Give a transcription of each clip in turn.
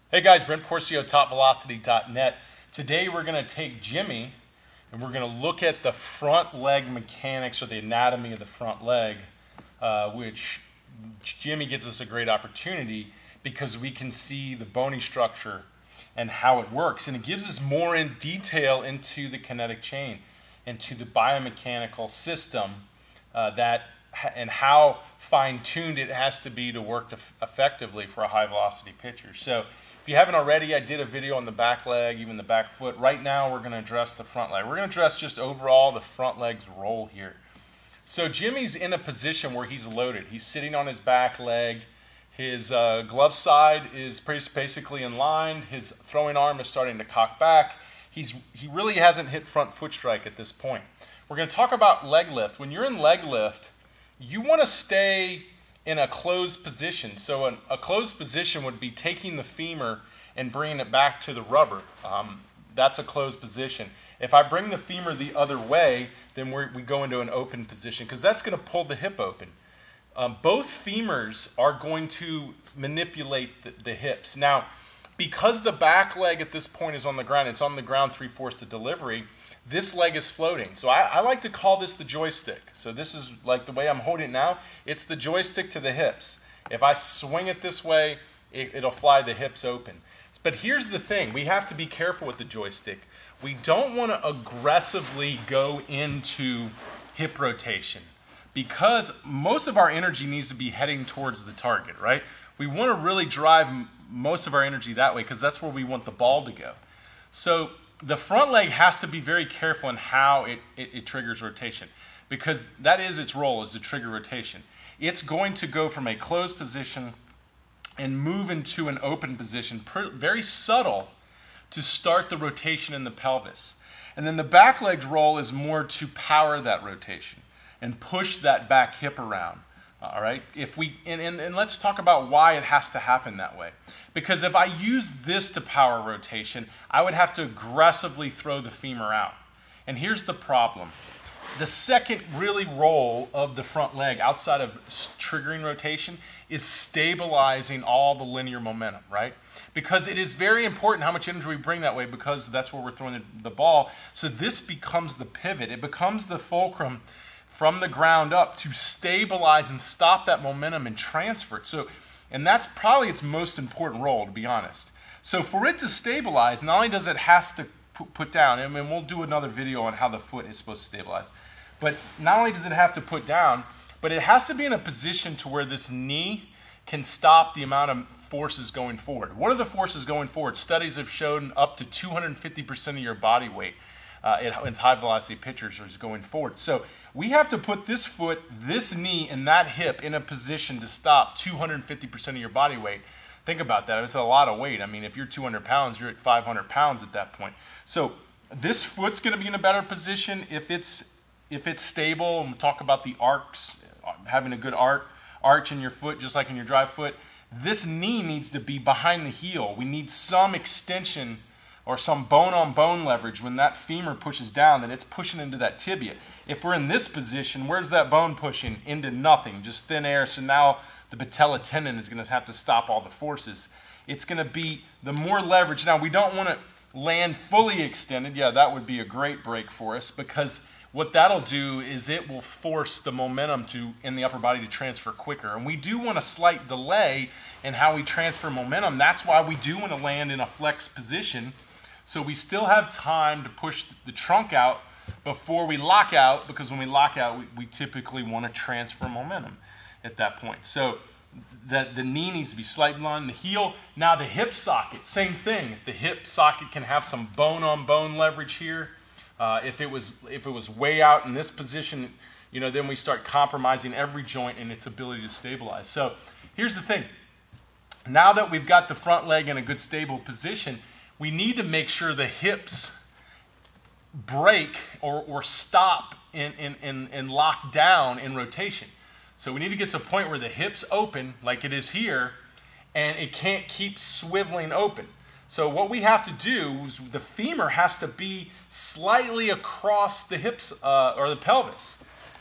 Hey guys, Brent Porcio, TopVelocity.net. Today we're going to take Jimmy and we're going to look at the front leg mechanics or the anatomy of the front leg, which Jimmy gives us a great opportunity because we can see the bony structure and how it works. And it gives us more in detail into the kinetic chain, into the biomechanical system and how fine-tuned it has to be to work effectively for a high-velocity pitcher. So if you haven't already, I did a video on the back leg, even the back foot. Right now, we're going to address the front leg. We're going to address just overall the front leg's role here. So Jimmy's in a position where he's loaded. He's sitting on his back leg. His glove side is basically in line. His throwing arm is starting to cock back. He really hasn't hit front foot strike at this point. We're going to talk about leg lift. When you're in leg lift, you want to stay in a closed position. So a closed position would be taking the femur and bringing it back to the rubber. That's a closed position. If I bring the femur the other way, then we go into an open position because that's going to pull the hip open. Both femurs are going to manipulate the hips. Now, because the back leg at this point is on the ground, it's on the ground 3/4 the delivery, this leg is floating. So I like to call this the joystick. So this is like the way I'm holding it now. It's the joystick to the hips. If I swing it this way, it'll fly the hips open. But here's the thing. We have to be careful with the joystick. We don't want to aggressively go into hip rotation because most of our energy needs to be heading towards the target, right? We want to really drive most of our energy that way because that's where we want the ball to go. So the front leg has to be very careful in how it triggers rotation because that is its role, is to trigger rotation. It's going to go from a closed position and move into an open position, very subtle, to start the rotation in the pelvis. And then the back leg's role is more to power that rotation and push that back hip around. All right, and let's talk about why it has to happen that way. Because if I use this to power rotation, I would have to aggressively throw the femur out. And here's the problem. The second really role of the front leg outside of triggering rotation is stabilizing all the linear momentum, right? Because it is very important how much energy we bring that way because that's where we're throwing the ball. So this becomes the pivot. It becomes the fulcrum from the ground up to stabilize and stop that momentum and transfer it. And that's probably its most important role, to be honest. So for it to stabilize, not only does it have to put down, and we'll do another video on how the foot is supposed to stabilize, but not only does it have to put down, but it has to be in a position to where this knee can stop the amount of forces going forward. What are the forces going forward? Studies have shown up to 250% of your body weight in high-velocity pitchers is going forward. So we have to put this foot, this knee, and that hip in a position to stop 250% of your body weight. Think about that. It's a lot of weight. I mean, if you're 200 pounds, you're at 500 pounds at that point. So this foot's going to be in a better position if it's stable. And we'll talk about the arcs, having a good arch in your foot, just like in your drive foot. This knee needs to be behind the heel. We need some extension or some bone-on-bone leverage. When that femur pushes down, then it's pushing into that tibia. If we're in this position, where's that bone pushing? Into nothing, just thin air. So now the patella tendon is going to have to stop all the forces. It's going to be the more leverage. Now, we don't want to land fully extended. Yeah, that would be a great break for us because what that'll do is it will force the momentum in the upper body to transfer quicker. And we do want a slight delay in how we transfer momentum. That's why we do want to land in a flex position. So we still have time to push the trunk out before we lock out, because when we lock out, we typically want to transfer momentum at that point. So the knee needs to be slightly on the heel. Now the hip socket, same thing. If the hip socket can have some bone-on-bone leverage here, if it was way out in this position, then we start compromising every joint and its ability to stabilize. So here's the thing. Now that we've got the front leg in a good stable position, we need to make sure the hips break or stop and lock down in rotation. So we need to get to a point where the hips open like it is here and it can't keep swiveling open. So what we have to do is the femur has to be slightly across the hips or the pelvis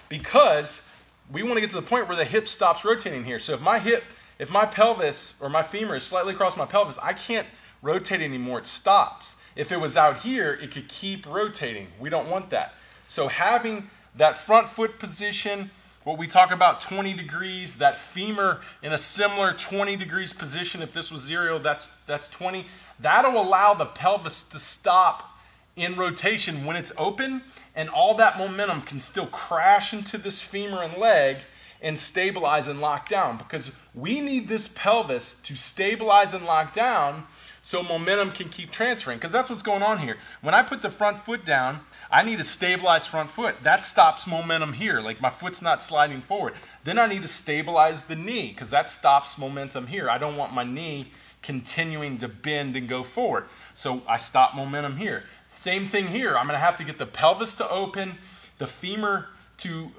because we want to get to the point where the hip stops rotating here. So if my hip If my pelvis or my femur is slightly across my pelvis, I can't rotate anymore, it stops. If it was out here, it could keep rotating. We don't want that. So having that front foot position, what we talk about 20 degrees, that femur in a similar 20 degrees position, if this was 0, that's 20, that'll allow the pelvis to stop in rotation when it's open, and all that momentum can still crash into this femur and leg and stabilize and lock down, because we need this pelvis to stabilize and lock down so momentum can keep transferring, because that's what's going on here. When I put the front foot down, I need a stabilized front foot. That stops momentum here, like my foot's not sliding forward. Then I need to stabilize the knee, because that stops momentum here. I don't want my knee continuing to bend and go forward. So I stop momentum here. Same thing here. I'm going to have to get the pelvis to open, the femur to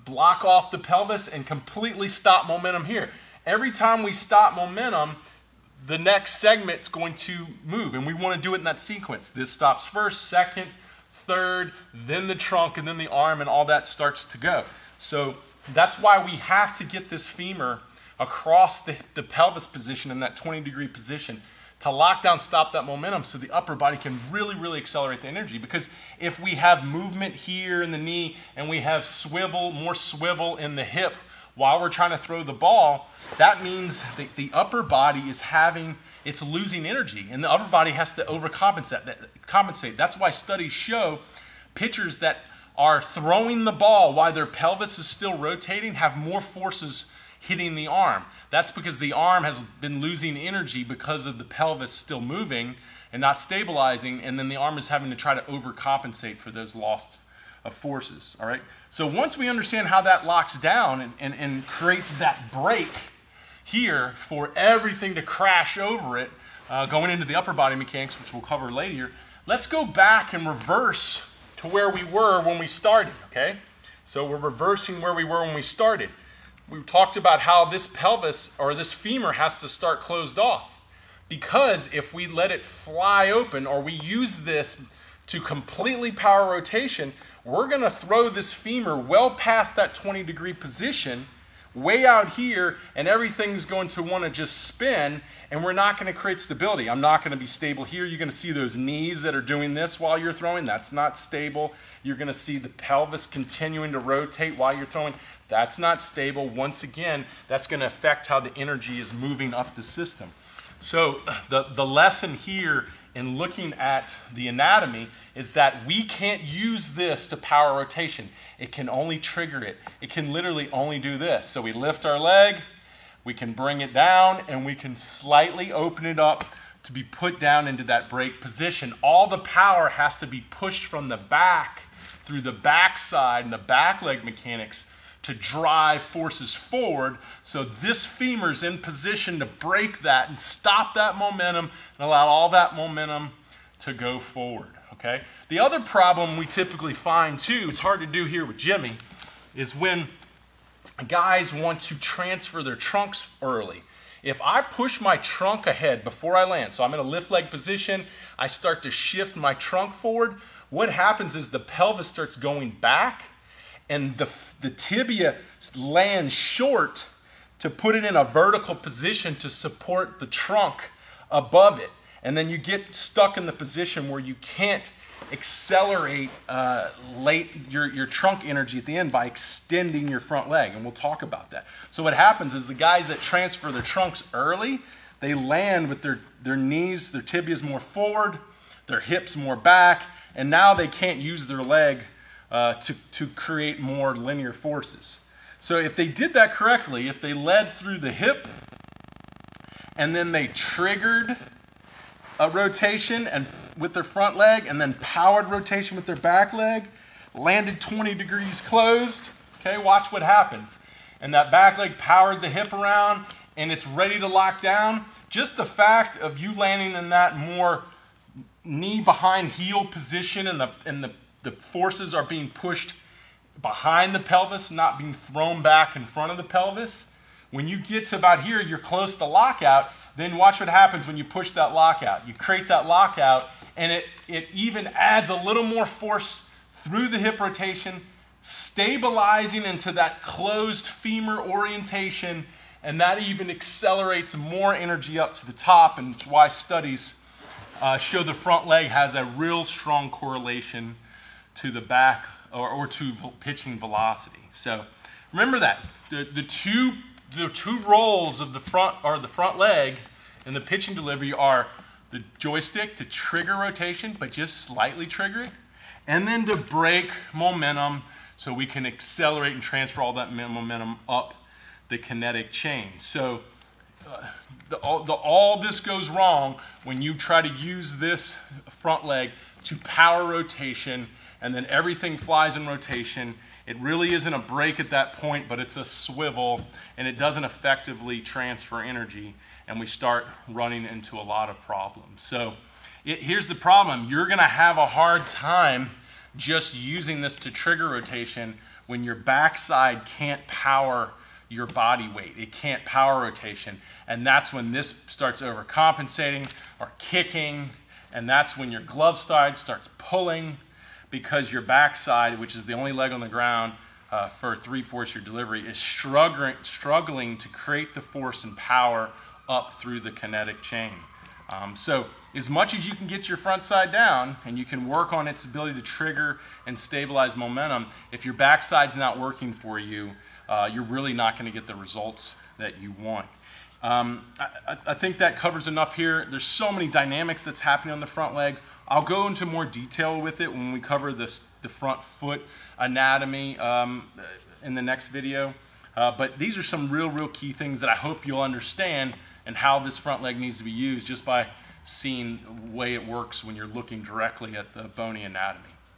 block off the pelvis, and completely stop momentum here. Every time we stop momentum, the next segment's going to move, and we want to do it in that sequence. This stops first, second, third, then the trunk, and then the arm, and all that starts to go. So that's why we have to get this femur across the pelvis position in that 20-degree position to lock down, stop that momentum, so the upper body can really, really accelerate the energy. Because if we have movement here in the knee and we have swivel, more swivel in the hip while we're trying to throw the ball, that means the upper body is it's losing energy, and the upper body has to overcompensate. That's why studies show pitchers that are throwing the ball while their pelvis is still rotating have more forces hitting the arm. That's because the arm has been losing energy because of the pelvis still moving and not stabilizing, and then the arm is having to try to overcompensate for those lost forces. All right. So once we understand how that locks down and creates that break here for everything to crash over it, going into the upper body mechanics, which we'll cover later, let's go back and reverse to where we were when we started. Okay. So we're reversing where we were when we started. We talked about how this pelvis or this femur has to start closed off, because if we let it fly open or we use this to completely power rotation, we're going to throw this femur well past that 20-degree position, way out here, and everything's going to want to just spin, and we're not going to create stability. I'm not going to be stable here. You're going to see those knees that are doing this while you're throwing. That's not stable. You're going to see the pelvis continuing to rotate while you're throwing. That's not stable. Once again, that's going to affect how the energy is moving up the system. So the lesson here in looking at the anatomy is that we can't use this to power rotation. It can only trigger it. It can literally only do this. So we lift our leg, we can bring it down, and we can slightly open it up to be put down into that break position. All the power has to be pushed from the back through the back side and the back leg mechanics to drive forces forward, so this femur's in position to break that and stop that momentum and allow all that momentum to go forward, okay? The other problem we typically find too, it's hard to do here with Jimmy, is when guys want to transfer their trunks early. If I push my trunk ahead before I land, so I'm in a lift leg position, I start to shift my trunk forward, what happens is the pelvis starts going back, and the tibia lands short to put it in a vertical position to support the trunk above it. And then you get stuck in the position where you can't accelerate your trunk energy at the end by extending your front leg, and we'll talk about that. So what happens is the guys that transfer their trunks early, they land with their knees, their tibias more forward, their hips more back, and now they can't use their leg to create more linear forces. So if they did that correctly, if they led through the hip and then they triggered a rotation and with their front leg and then powered rotation with their back leg, landed 20 degrees closed, okay, watch what happens. And that back leg powered the hip around and it's ready to lock down. Just the fact of you landing in that more knee behind heel position and the forces are being pushed behind the pelvis, not being thrown back in front of the pelvis. When you get to about here, you're close to lockout, then watch what happens when you push that lockout. You create that lockout, and it even adds a little more force through the hip rotation, stabilizing into that closed femur orientation, and that even accelerates more energy up to the top, and it's why studies show the front leg has a real strong correlation to the back or to pitching velocity. So remember that the two roles of the front leg in the pitching delivery are the joystick to trigger rotation, but just slightly trigger it, and then to break momentum so we can accelerate and transfer all that momentum up the kinetic chain. So all this goes wrong when you try to use this front leg to power rotation, and then everything flies in rotation. It really isn't a brake at that point, but it's a swivel, and it doesn't effectively transfer energy, and we start running into a lot of problems. So here's the problem. You're going to have a hard time just using this to trigger rotation when your backside can't power your body weight. It can't power rotation, and that's when this starts overcompensating or kicking, and that's when your glove side starts pulling, because your backside, which is the only leg on the ground for 3/4 your delivery, is struggling to create the force and power up through the kinetic chain. So as much as you can get your front side down and you can work on its ability to trigger and stabilize momentum, if your backside's not working for you, you're really not going to get the results that you want. I think that covers enough here. There's so many dynamics that's happening on the front leg. I'll go into more detail with it when we cover the front foot anatomy in the next video. But these are some real key things that I hope you'll understand, and how this front leg needs to be used just by seeing the way it works when you're looking directly at the bony anatomy.